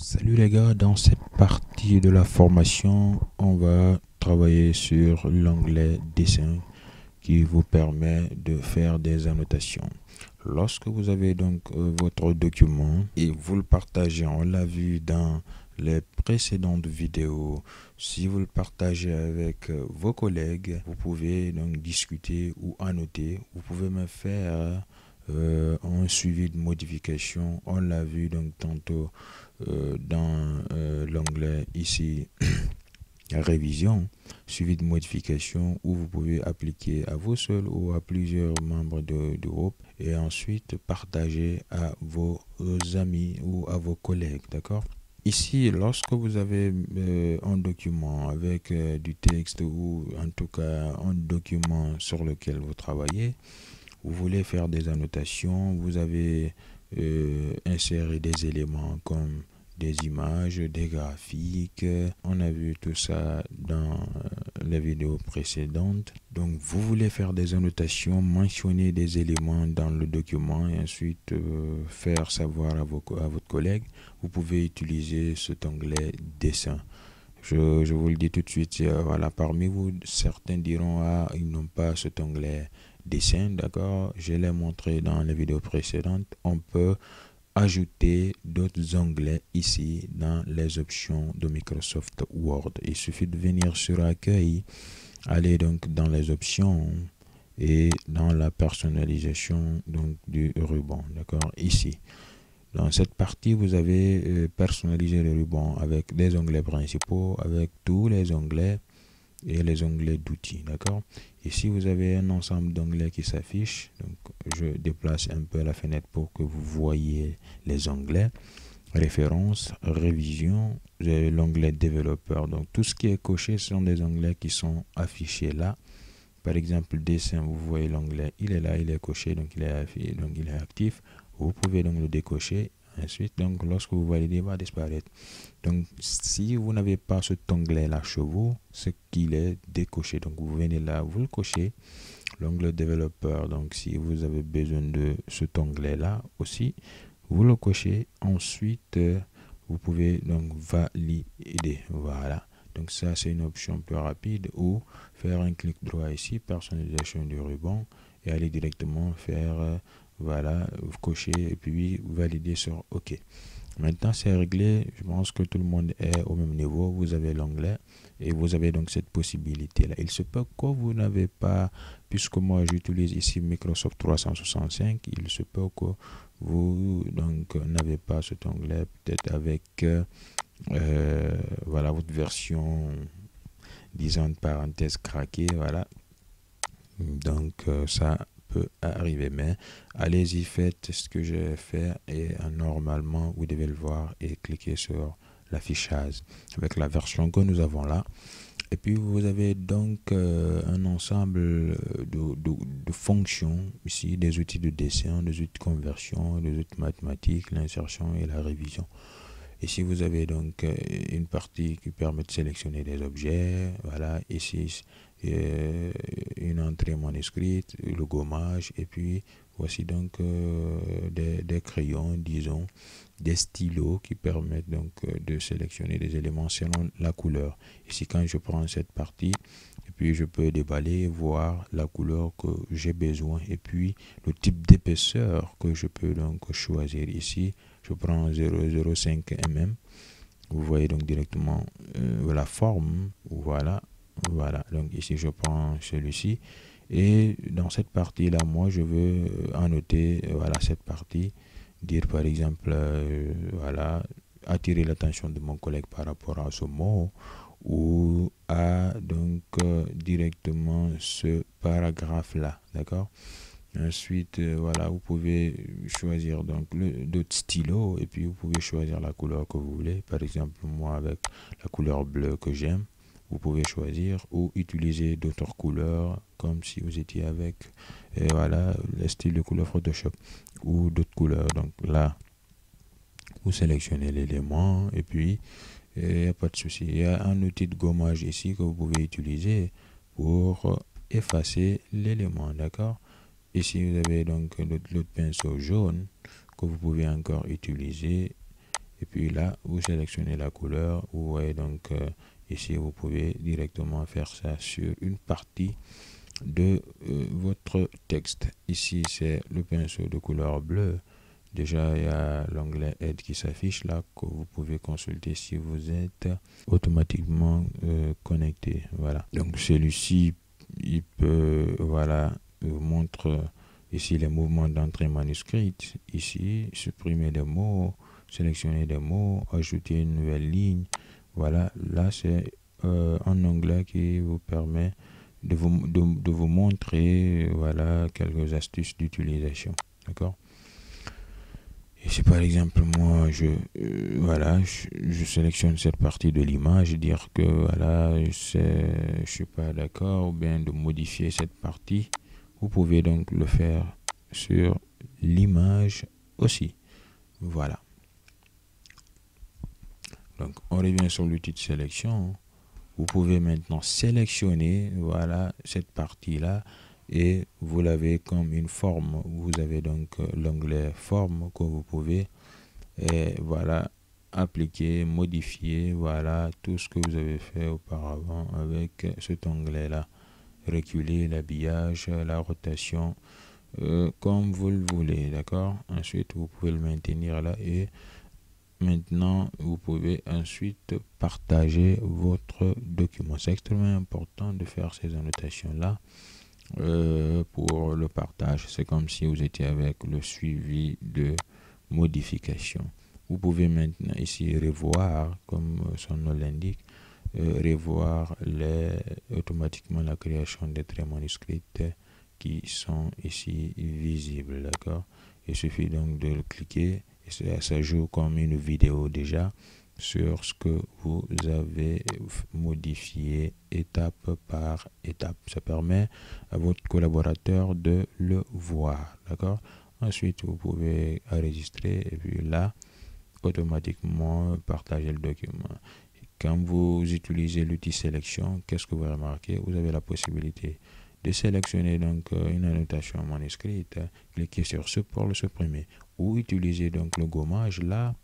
Salut les gars, dans cette partie de la formation, on va travailler sur l'onglet dessin qui vous permet de faire des annotations. Lorsque vous avez donc votre document et vous le partagez, on l'a vu dans les précédentes vidéos, si vous le partagez avec vos collègues, vous pouvez donc discuter ou annoter. Vous pouvez me faire un suivi de modification. On l'a vu donc tantôt dans l'onglet ici révision, suivi de modification où vous pouvez appliquer à vous seul ou à plusieurs membres du groupe et ensuite partager à vos amis ou à vos collègues, d'accord? Ici, lorsque vous avez un document avec du texte ou en tout cas un document sur lequel vous travaillez, vous voulez faire des annotations, vous avez inséré des éléments comme des images, des graphiques. On a vu tout ça dans les vidéos précédentes. Donc, vous voulez faire des annotations, mentionner des éléments dans le document et ensuite faire savoir à votre collègue. Vous pouvez utiliser cet onglet dessin. Je vous le dis tout de suite, voilà, parmi vous, certains diront, ah, ils n'ont pas cet onglet dessin, d'accord? Je l'ai montré dans les vidéos précédentes. On peut ajouter d'autres onglets ici dans les options de Microsoft Word. Il suffit de venir sur Accueil, aller donc dans les options et dans la personnalisation donc du ruban, d'accord? Ici. Dans cette partie, vous avez personnalisé le ruban avec des onglets principaux, avec tous les onglets et les onglets d'outils, d'accord? Ici, vous avez un ensemble d'onglets qui s'affichent. Donc, je déplace un peu la fenêtre pour que vous voyez les onglets. Référence, révision, l'onglet développeur. Donc, tout ce qui est coché, ce sont des onglets qui sont affichés là. Par exemple, dessin, vous voyez l'onglet, il est là, il est coché, donc il est actif. Vous pouvez donc le décocher. Ensuite, donc, lorsque vous validez, il va disparaître. Donc, si vous n'avez pas cet onglet-là chez vous, c'est qu'il est décoché. Donc, vous venez là, vous le cochez. L'onglet développeur, donc, si vous avez besoin de cet onglet-là aussi, vous le cochez. Ensuite, vous pouvez donc valider. Voilà. Donc, ça, c'est une option plus rapide ou faire un clic droit ici, personnalisation du ruban et aller directement faire, voilà, cocher et puis valider sur OK. Maintenant, c'est réglé. Je pense que tout le monde est au même niveau. Vous avez l'onglet et vous avez donc cette possibilité-là. Il se peut que vous n'avez pas, puisque moi j'utilise ici Microsoft 365, il se peut que vous donc n'avez pas cet onglet, peut-être avec voilà votre version, disons de parenthèse craquée, voilà. Donc ça peut arriver, mais allez-y, faites ce que j'ai fait et normalement vous devez le voir et cliquer sur l'affichage avec la version que nous avons là. Et puis vous avez donc un ensemble de fonctions ici, des outils de dessin, des outils de conversion, des outils mathématiques, l'insertion et la révision. Ici, vous avez donc une partie qui permet de sélectionner des objets. Voilà, ici, une entrée manuscrite, le gommage. Et puis, voici donc des crayons, disons, des stylos qui permettent donc de sélectionner des éléments selon la couleur. Ici, quand je prends cette partie, et puis je peux déballer, voir la couleur que j'ai besoin et puis le type d'épaisseur que je peux donc choisir ici. Je prends 0,05 mm. Vous voyez donc directement la forme. Voilà. Voilà. Donc ici, je prends celui-ci. Et dans cette partie-là, moi, je veux annoter voilà, cette partie. Dire par exemple, voilà, attirer l'attention de mon collègue par rapport à ce mot ou à donc directement ce paragraphe-là. D'accord? Ensuite, voilà, vous pouvez choisir donc d'autres stylos et puis vous pouvez choisir la couleur que vous voulez. Par exemple, moi avec la couleur bleue que j'aime, vous pouvez choisir ou utiliser d'autres couleurs comme si vous étiez avec voilà, le style de couleur Photoshop ou d'autres couleurs. Donc là, vous sélectionnez l'élément et puis il n'y a pas de souci. Il y a un outil de gommage ici que vous pouvez utiliser pour effacer l'élément, d'accord? Ici, vous avez donc l'autre pinceau jaune que vous pouvez encore utiliser. Et puis là, vous sélectionnez la couleur. Vous voyez donc ici, vous pouvez directement faire ça sur une partie de votre texte. Ici, c'est le pinceau de couleur bleue. Déjà, il y a l'onglet Aide qui s'affiche là, que vous pouvez consulter si vous êtes automatiquement connecté. Voilà. Donc, celui-ci, il peut, voilà, vous montre ici les mouvements d'entrée manuscrite. Ici, supprimer des mots, sélectionner des mots, ajouter une nouvelle ligne. Voilà, là, c'est un onglet qui vous permet de vous montrer, voilà, quelques astuces d'utilisation. D'accord? Et si par exemple moi voilà, je sélectionne cette partie de l'image, dire que voilà, je suis pas d'accord, ou bien de modifier cette partie, vous pouvez donc le faire sur l'image aussi. Voilà. Donc on revient sur l'outil de sélection. Vous pouvez maintenant sélectionner, voilà, cette partie-là, et vous l'avez comme une forme. Vous avez donc l'onglet forme que vous pouvez, et voilà, appliquer, modifier, voilà, tout ce que vous avez fait auparavant avec cet onglet-là. Reculer, l'habillage, la rotation, comme vous le voulez, d'accord? Ensuite, vous pouvez le maintenir là et maintenant, vous pouvez ensuite partager votre document. C'est extrêmement important de faire ces annotations-là pour le partage. C'est comme si vous étiez avec le suivi de modification. Vous pouvez maintenant ici revoir, comme son nom l'indique, revoir automatiquement la création des traits manuscrits qui sont ici visibles. D'accord? Il suffit donc de le cliquer. Et ça joue comme une vidéo déjà sur ce que vous avez modifié étape par étape. Ça permet à votre collaborateur de le voir. D'accord? Ensuite, vous pouvez enregistrer et puis là, automatiquement partager le document. Quand vous utilisez l'outil sélection, qu'est-ce que vous remarquez? Vous avez la possibilité de sélectionner donc une annotation manuscrite, cliquez sur ce pour le supprimer, ou utiliser donc le gommage. Là,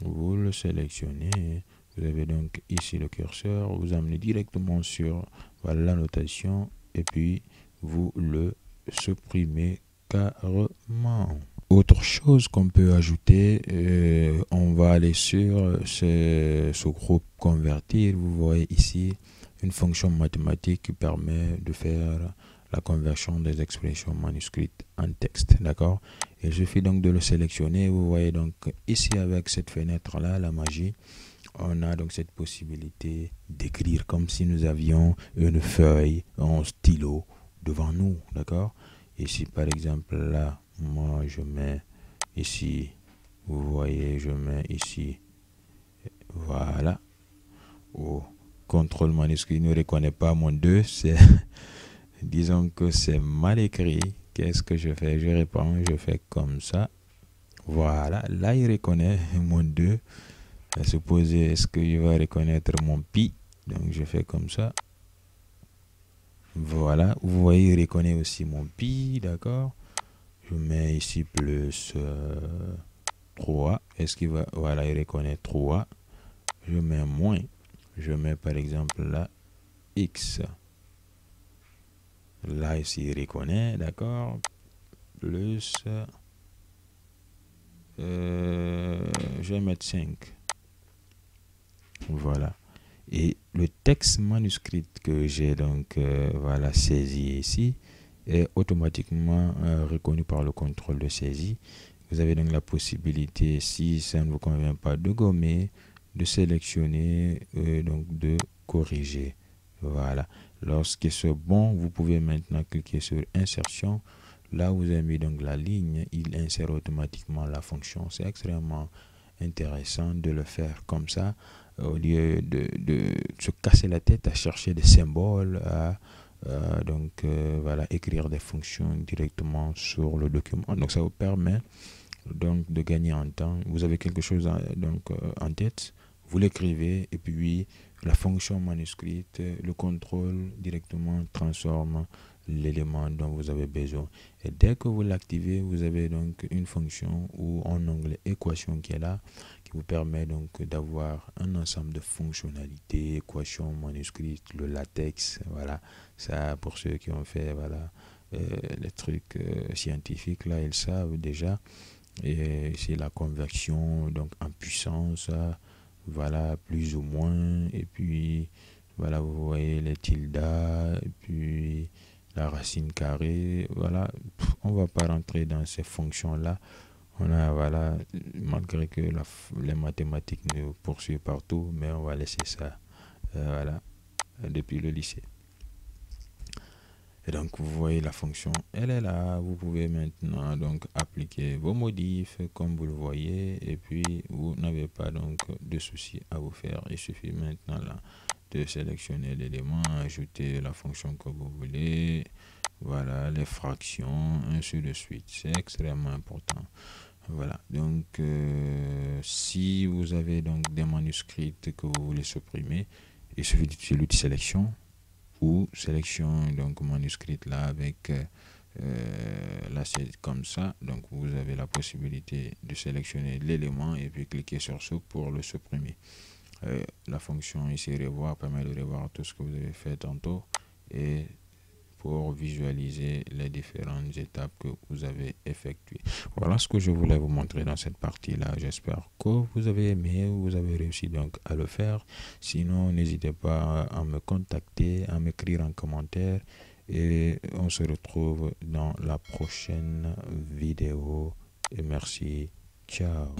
vous le sélectionnez, vous avez donc ici le curseur, vous amenez directement sur voilà, l'annotation et puis vous le supprimez carrément. Autre chose qu'on peut ajouter, on va aller sur ce groupe convertir. Vous voyez ici une fonction mathématique qui permet de faire la conversion des expressions manuscrites en texte. D'accord? Il suffit donc de le sélectionner. Vous voyez donc ici avec cette fenêtre là, la magie, on a donc cette possibilité d'écrire comme si nous avions une feuille, un stylo devant nous. D'accord? Ici par exemple là, moi je mets ici, vous voyez, je mets ici, voilà, au contrôle manuscrit ne reconnaît pas mon 2, c'est disons que c'est mal écrit. Qu'est-ce que je fais? Je réponds, je fais comme ça, voilà, là il reconnaît mon 2. À supposer, est-ce qu'il va reconnaître mon pi? Donc je fais comme ça, voilà, vous voyez, il reconnaît aussi mon pi, d'accord? Je mets ici plus 3. Est-ce qu'il va... Voilà, il reconnaît 3. Je mets moins. Je mets par exemple là X. Là, ici, il reconnaît, d'accord? Plus... je vais mettre 5. Voilà. Et le texte manuscrit que j'ai donc voilà, saisi ici est automatiquement reconnu par le contrôle de saisie. Vous avez donc la possibilité, si ça ne vous convient pas, de gommer, de sélectionner, donc de corriger. Voilà. Lorsque c'est bon, vous pouvez maintenant cliquer sur insertion. Là, vous avez mis donc la ligne, il insère automatiquement la fonction. C'est extrêmement intéressant de le faire comme ça, au lieu de se casser la tête à chercher des symboles, à donc voilà, écrire des fonctions directement sur le document. Donc ça vous permet donc de gagner en temps. Vous avez quelque chose en tête, vous l'écrivez et puis la fonction manuscrite, le contrôle directement transforme l'élément dont vous avez besoin. Et dès que vous l'activez, vous avez donc une fonction ou un onglet équation qui est là, qui vous permet donc d'avoir un ensemble de fonctionnalités, équations manuscrites, le latex, voilà, ça pour ceux qui ont fait voilà les trucs scientifiques là, ils savent déjà. Et c'est la conversion donc en puissance, voilà, plus ou moins, et puis voilà, vous voyez les tildes, et puis la racine carrée, voilà. On va pas rentrer dans ces fonctions là. On a, voilà, malgré que les mathématiques nous poursuivent partout, mais on va laisser ça, voilà, depuis le lycée. Et donc, vous voyez la fonction, elle est là. Vous pouvez maintenant donc appliquer vos modifs comme vous le voyez, et puis vous n'avez pas donc de soucis à vous faire. Il suffit maintenant là de sélectionner l'élément, ajouter la fonction que vous voulez, voilà, les fractions, ainsi de suite. C'est extrêmement important. Voilà, donc si vous avez donc des manuscrits que vous voulez supprimer, il suffit d'utiliser l'outil sélection ou sélection donc manuscrite là avec là c'est comme ça, donc vous avez la possibilité de sélectionner l'élément et puis cliquer sur ce pour le supprimer. La fonction ici revoir permet de revoir tout ce que vous avez fait tantôt et pour visualiser les différentes étapes que vous avez effectuées. Voilà ce que je voulais vous montrer dans cette partie-là. J'espère que vous avez aimé, vous avez réussi donc à le faire. Sinon, n'hésitez pas à me contacter, à m'écrire en commentaire et on se retrouve dans la prochaine vidéo. Et merci. Ciao.